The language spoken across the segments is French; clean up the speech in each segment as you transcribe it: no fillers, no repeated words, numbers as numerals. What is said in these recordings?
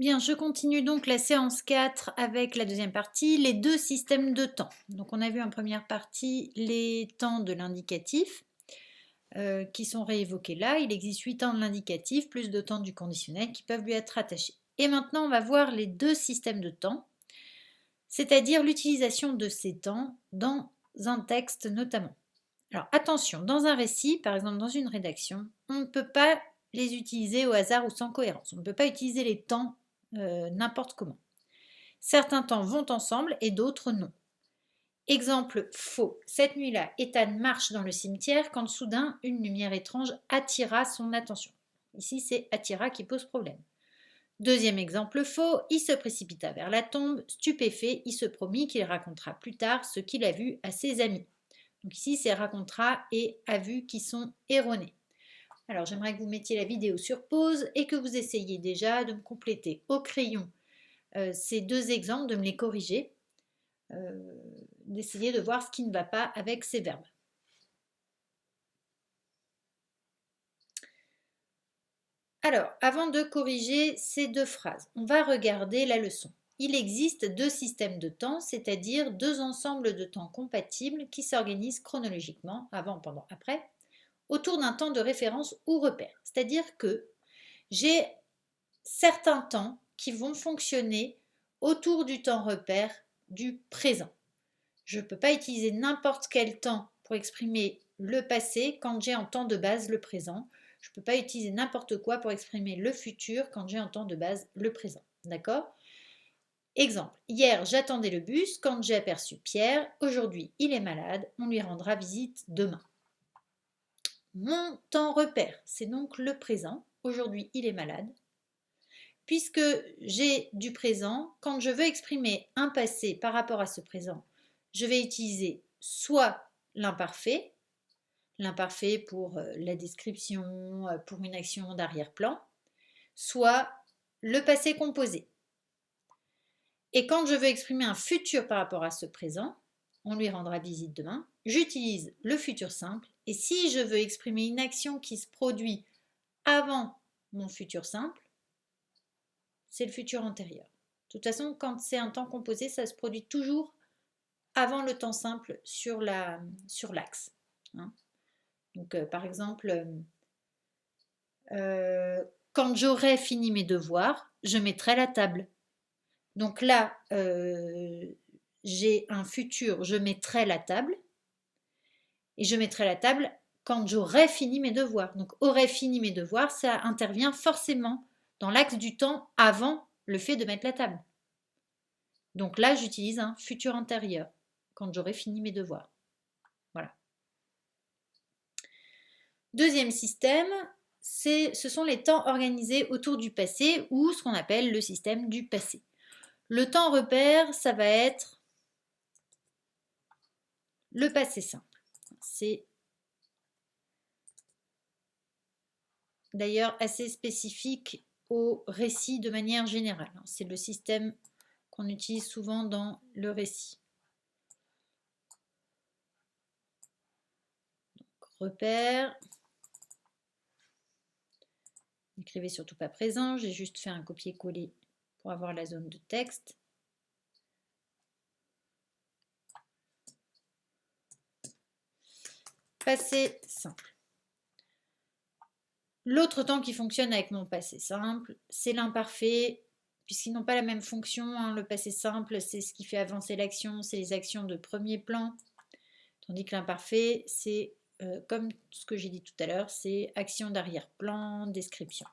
Bien, je continue donc la séance 4 avec la deuxième partie, les deux systèmes de temps. Donc on a vu en première partie les temps de l'indicatif qui sont réévoqués là. Il existe 8 temps de l'indicatif plus 2 temps du conditionnel qui peuvent lui être attachés. Et maintenant on va voir les deux systèmes de temps, c'est-à-dire l'utilisation de ces temps dans un texte notamment. Alors attention, dans un récit, par exemple dans une rédaction, on ne peut pas les utiliser au hasard ou sans cohérence. On ne peut pas utiliser les temps n'importe comment. Certains temps vont ensemble et d'autres non. Exemple faux. Cette nuit-là, Ethan marche dans le cimetière quand soudain une lumière étrange attira son attention. Ici, c'est attira qui pose problème. Deuxième exemple faux. Il se précipita vers la tombe. Stupéfait, il se promit qu'il racontera plus tard ce qu'il a vu à ses amis. Donc ici, c'est racontera et a vu qui sont erronés. Alors, j'aimerais que vous mettiez la vidéo sur pause et que vous essayiez déjà de me compléter au crayon ces deux exemples, de me les corriger, d'essayer de voir ce qui ne va pas avec ces verbes. Alors, avant de corriger ces deux phrases, on va regarder la leçon. Il existe deux systèmes de temps, c'est-à-dire deux ensembles de temps compatibles qui s'organisent chronologiquement, avant, pendant, après, autour d'un temps de référence ou repère. C'est-à-dire que j'ai certains temps qui vont fonctionner autour du temps repère du présent. Je ne peux pas utiliser n'importe quel temps pour exprimer le passé quand j'ai en temps de base le présent. Je ne peux pas utiliser n'importe quoi pour exprimer le futur quand j'ai en temps de base le présent. D'accord? Exemple, hier j'attendais le bus quand j'ai aperçu Pierre. Aujourd'hui il est malade, on lui rendra visite demain. Mon temps repère, c'est donc le présent. Aujourd'hui il est malade. Puisque j'ai du présent, quand je veux exprimer un passé par rapport à ce présent, je vais utiliser soit l'imparfait pour la description, pour une action d'arrière-plan, soit le passé composé. Et quand je veux exprimer un futur par rapport à ce présent, on lui rendra visite demain, j'utilise le futur simple. Et si je veux exprimer une action qui se produit avant mon futur simple, c'est le futur antérieur. De toute façon, quand c'est un temps composé, ça se produit toujours avant le temps simple sur l'axe. Hein. Donc, par exemple, quand j'aurai fini mes devoirs, je mettrai la table. Donc là, j'ai un futur, je mettrai la table. Et je mettrai la table quand j'aurai fini mes devoirs. Donc, aurai fini mes devoirs, ça intervient forcément dans l'axe du temps avant le fait de mettre la table. Donc là, j'utilise un futur antérieur quand j'aurai fini mes devoirs. Voilà. Deuxième système, ce sont les temps organisés autour du passé ou ce qu'on appelle le système du passé. Le temps repère, ça va être le passé simple. C'est d'ailleurs assez spécifique au récit de manière générale. C'est le système qu'on utilise souvent dans le récit. Donc, repère. N'écrivez surtout pas présent, j'ai juste fait un copier-coller pour avoir la zone de texte. Passé simple. L'autre temps qui fonctionne avec mon passé simple, c'est l'imparfait, puisqu'ils n'ont pas la même fonction. Hein. Le passé simple, c'est ce qui fait avancer l'action, c'est les actions de premier plan. Tandis que l'imparfait, c'est comme ce que j'ai dit tout à l'heure, c'est action d'arrière-plan, description.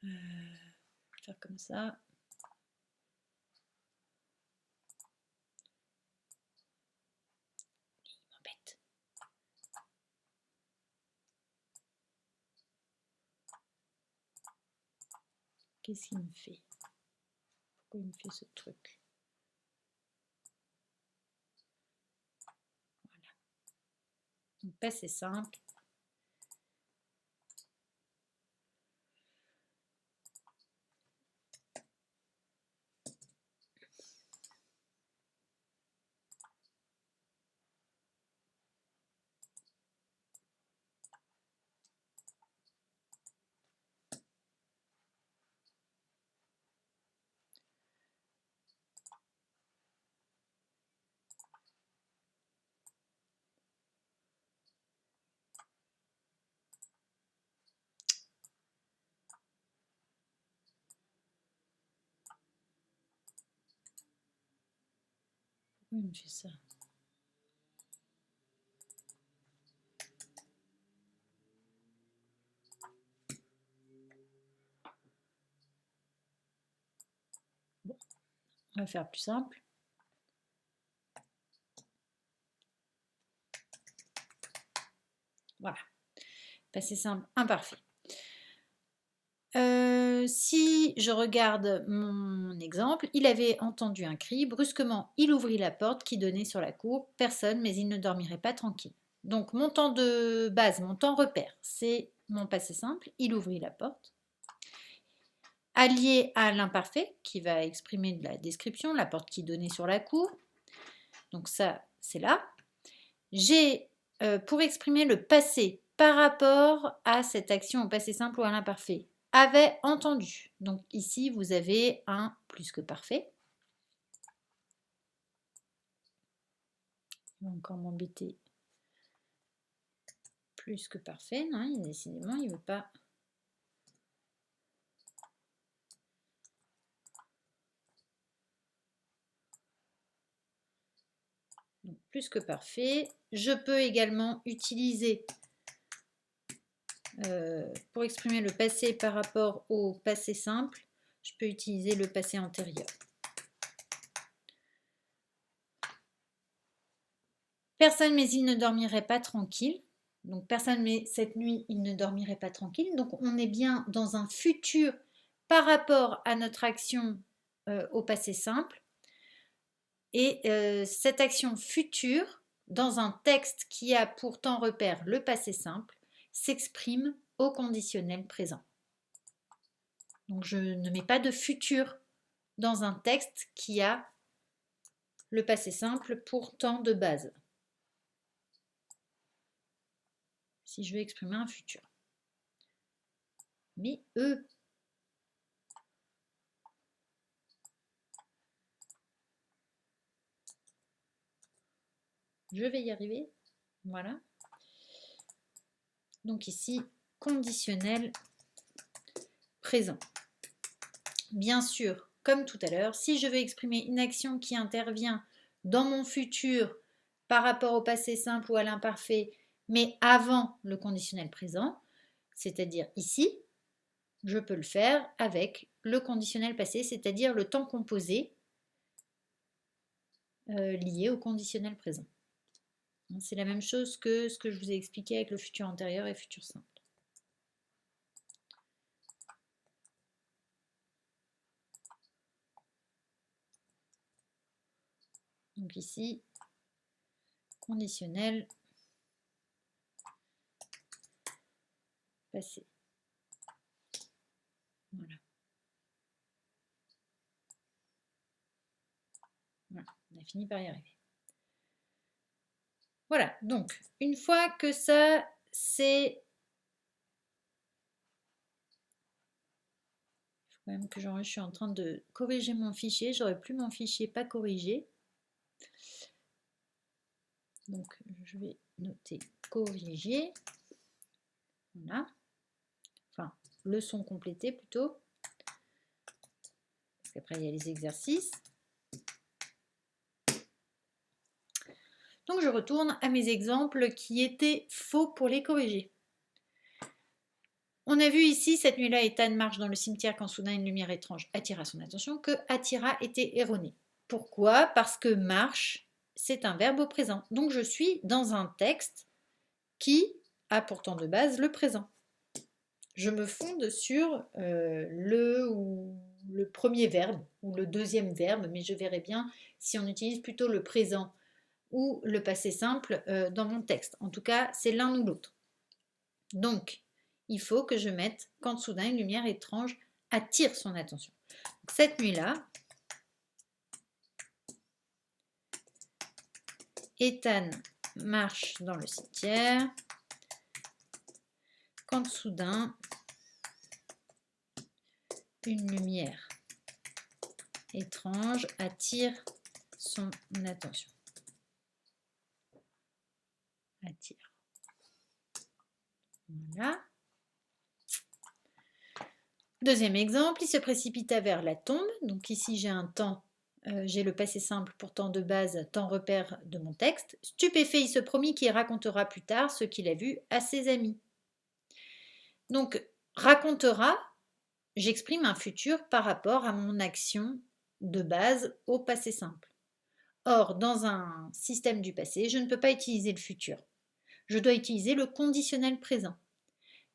Faire comme ça. Il m'embête. Qu'est-ce qu'il me fait? Pourquoi il me fait ce truc? Voilà. Donc, passé simple. Pourquoi il me fait ça? Bon, on va faire plus simple. Voilà. Passé simple imparfait. Si je regarde mon exemple, il avait entendu un cri. Brusquement, il ouvrit la porte qui donnait sur la cour. Personne, mais il ne dormirait pas tranquille. Donc, mon temps de base, mon temps repère, c'est mon passé simple. Il ouvrit la porte. Allié à l'imparfait, qui va exprimer de la description, la porte qui donnait sur la cour. Donc, ça, c'est là. J'ai, pour exprimer le passé par rapport à cette action au passé simple ou à l'imparfait, avait entendu. Donc ici, vous avez un plus que parfait. Il va encore m'embêter. Plus que parfait. Non, décidément, il ne veut pas. Donc, plus que parfait. Je peux également utiliser, pour exprimer le passé par rapport au passé simple, je peux utiliser le passé antérieur. Personne, mais il ne dormirait pas tranquille. Donc, personne, mais cette nuit, il ne dormirait pas tranquille. Donc, on est bien dans un futur par rapport à notre action au passé simple. Et cette action future, dans un texte qui a pour temps repère le passé simple, s'exprime au conditionnel présent. Donc, je ne mets pas de futur dans un texte qui a le passé simple pour temps de base. Si je veux exprimer un futur. Mais je vais y arriver. Voilà. Donc ici, conditionnel présent. Bien sûr, comme tout à l'heure, si je veux exprimer une action qui intervient dans mon futur par rapport au passé simple ou à l'imparfait, mais avant le conditionnel présent, c'est-à-dire ici, je peux le faire avec le conditionnel passé, c'est-à-dire le temps composé lié au conditionnel présent. C'est la même chose que ce que je vous ai expliqué avec le futur antérieur et futur simple. Donc ici, conditionnel passé. Voilà. Voilà, on a fini par y arriver. Voilà, donc une fois que ça, c'est... Il faut quand même que je suis en train de corriger mon fichier. J'aurais plus mon fichier pas corrigé. Donc je vais noter corriger. Voilà. Enfin, leçon complétée plutôt. Parce qu'après, il y a les exercices. Donc je retourne à mes exemples qui étaient faux pour les corriger. On a vu ici, cette nuit-là, Ethan marche dans le cimetière quand soudain une lumière étrange attira son attention, que attira était erroné. Pourquoi? Parce que marche, c'est un verbe au présent. Donc je suis dans un texte qui a pourtant de base le présent. Je me fonde sur le premier verbe ou le deuxième verbe, mais je verrai bien si on utilise plutôt le présent ou le passé simple dans mon texte. En tout cas, c'est l'un ou l'autre. Donc, il faut que je mette quand soudain une lumière étrange attire son attention. Donc, cette nuit-là, Ethan marche dans le cimetière quand soudain une lumière étrange attire son attention. Attire. Voilà. Deuxième exemple, il se précipita vers la tombe. Donc ici, j'ai un temps j'ai le passé simple pour temps de base, temps repère de mon texte. Stupéfait, il se promit qu'il racontera plus tard ce qu'il a vu à ses amis. Donc, racontera, j'exprime un futur par rapport à mon action de base au passé simple. Or, dans un système du passé, je ne peux pas utiliser le futur. Je dois utiliser le conditionnel présent.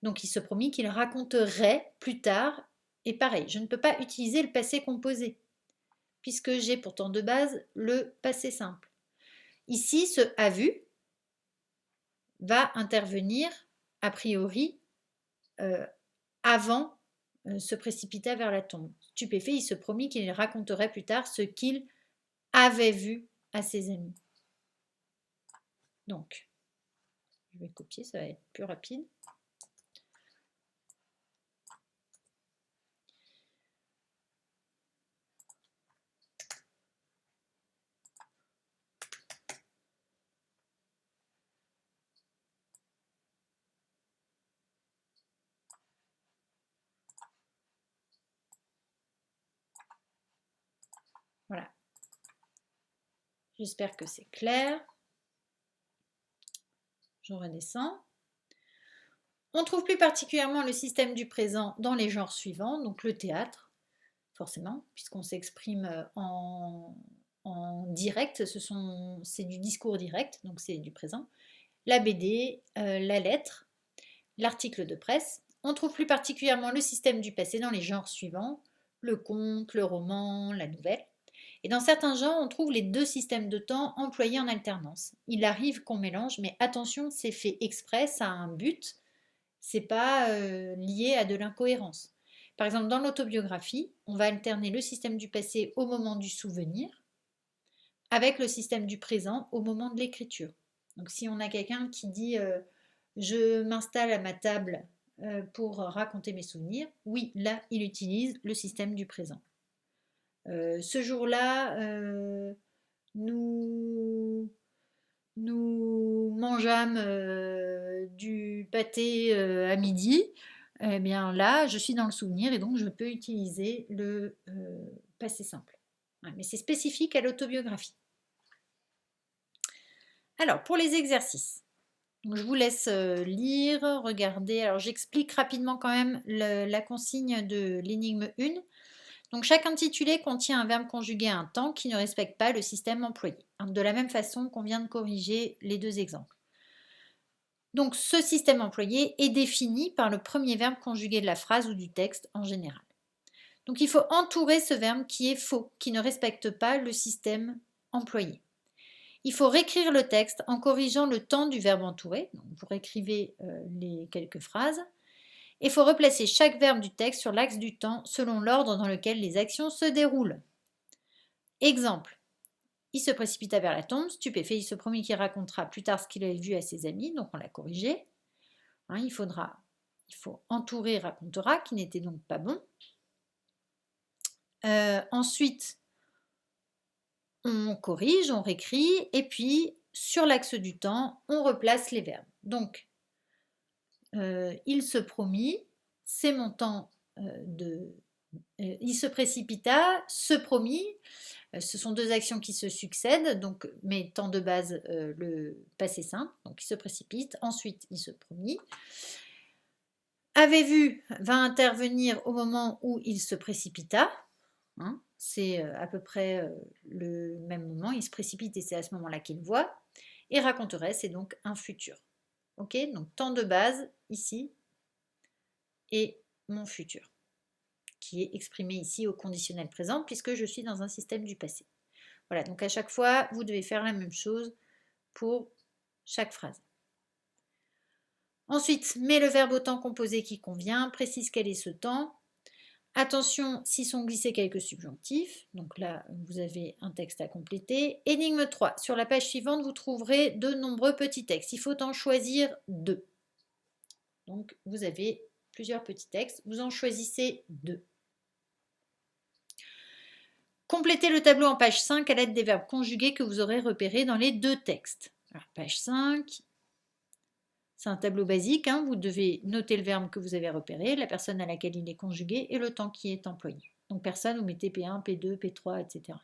Donc, il se promit qu'il raconterait plus tard. Et pareil, je ne peux pas utiliser le passé composé, puisque j'ai pour temps de base le passé simple. Ici, ce a vu va intervenir a priori avant se précipita vers la tombe. Stupéfait, il se promit qu'il raconterait plus tard ce qu'il avait vu à ses amis. Donc, je vais copier, ça va être plus rapide. Voilà. J'espère que c'est clair. Je redescends. On trouve plus particulièrement le système du présent dans les genres suivants, donc le théâtre, forcément, puisqu'on s'exprime en direct, c'est du discours direct, donc c'est du présent. La BD, la lettre, l'article de presse. On trouve plus particulièrement le système du passé dans les genres suivants, le conte, le roman, la nouvelle. Et dans certains genres, on trouve les deux systèmes de temps employés en alternance. Il arrive qu'on mélange, mais attention, c'est fait exprès, ça a un but, c'est pas lié à de l'incohérence. Par exemple, dans l'autobiographie, on va alterner le système du passé au moment du souvenir avec le système du présent au moment de l'écriture. Donc si on a quelqu'un qui dit je m'installe à ma table pour raconter mes souvenirs, oui, là, il utilise le système du présent. Ce jour-là, nous mangeâmes du pâté à midi. Eh bien là, je suis dans le souvenir et donc je peux utiliser le passé simple. Ouais, mais c'est spécifique à l'autobiographie. Alors, pour les exercices, donc, je vous laisse lire, regarder. Alors, j'explique rapidement quand même la consigne de l'énigme 1. Donc, chaque intitulé contient un verbe conjugué à un temps qui ne respecte pas le système employé, de la même façon qu'on vient de corriger les deux exemples. Donc, ce système employé est défini par le premier verbe conjugué de la phrase ou du texte en général. Donc, il faut entourer ce verbe qui est faux, qui ne respecte pas le système employé. Il faut réécrire le texte en corrigeant le temps du verbe entouré. Donc, vous réécrivez les quelques phrases. Il faut replacer chaque verbe du texte sur l'axe du temps selon l'ordre dans lequel les actions se déroulent. Exemple. Il se précipita vers la tombe, stupéfait, il se promit qu'il racontera plus tard ce qu'il avait vu à ses amis, donc on l'a corrigé. Hein, il faut entourer racontera, qui n'était donc pas bon. Ensuite, on corrige, on réécrit, et puis sur l'axe du temps, on replace les verbes. Donc, il se promit, c'est mon temps il se précipita, se promit, ce sont deux actions qui se succèdent, donc, mais temps de base, le passé simple, donc il se précipite, ensuite il se promit. Avait vu va intervenir au moment où il se précipita, hein, c'est à peu près le même moment, il se précipite et c'est à ce moment-là qu'il voit, et raconterait, c'est donc un futur. Ok, donc temps de base ici, et mon futur, qui est exprimé ici au conditionnel présent, puisque je suis dans un système du passé. Voilà, donc à chaque fois, vous devez faire la même chose pour chaque phrase. Ensuite, mets le verbe au temps composé qui convient, précise quel est ce temps. Attention, s'y sont glissés quelques subjonctifs. Donc là, vous avez un texte à compléter. Énigme 3. Sur la page suivante, vous trouverez de nombreux petits textes. Il faut en choisir 2. Donc, vous avez plusieurs petits textes. Vous en choisissez 2. Complétez le tableau en page 5 à l'aide des verbes conjugués que vous aurez repérés dans les 2 textes. Alors, page 5, c'est un tableau basique. Hein, vous devez noter le verbe que vous avez repéré, la personne à laquelle il est conjugué et le temps qui est employé. Donc personne, vous mettez P1, P2, P3, etc.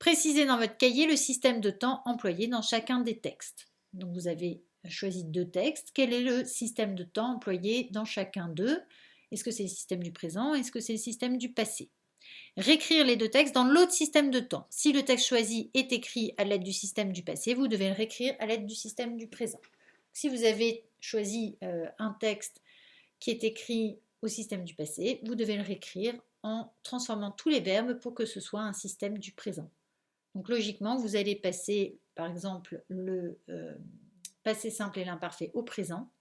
Précisez dans votre cahier le système de temps employé dans chacun des textes. Donc vous avez choisi 2 textes. Quel est le système de temps employé dans chacun d'eux? Est-ce que c'est le système du présent? Est-ce que c'est le système du passé? Réécrire les 2 textes dans l'autre système de temps. Si le texte choisi est écrit à l'aide du système du passé, vous devez le réécrire à l'aide du système du présent. Si vous avez choisi un texte qui est écrit au système du passé, vous devez le réécrire en transformant tous les verbes pour que ce soit un système du présent. Donc logiquement, vous allez passer par exemple le passé simple et l'imparfait au présent,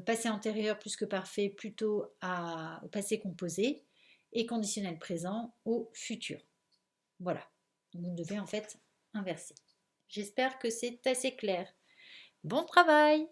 passé antérieur plus que parfait plutôt au passé composé, et conditionnel présent au futur. Voilà, vous devez en fait inverser. J'espère que c'est assez clair. Bon travail!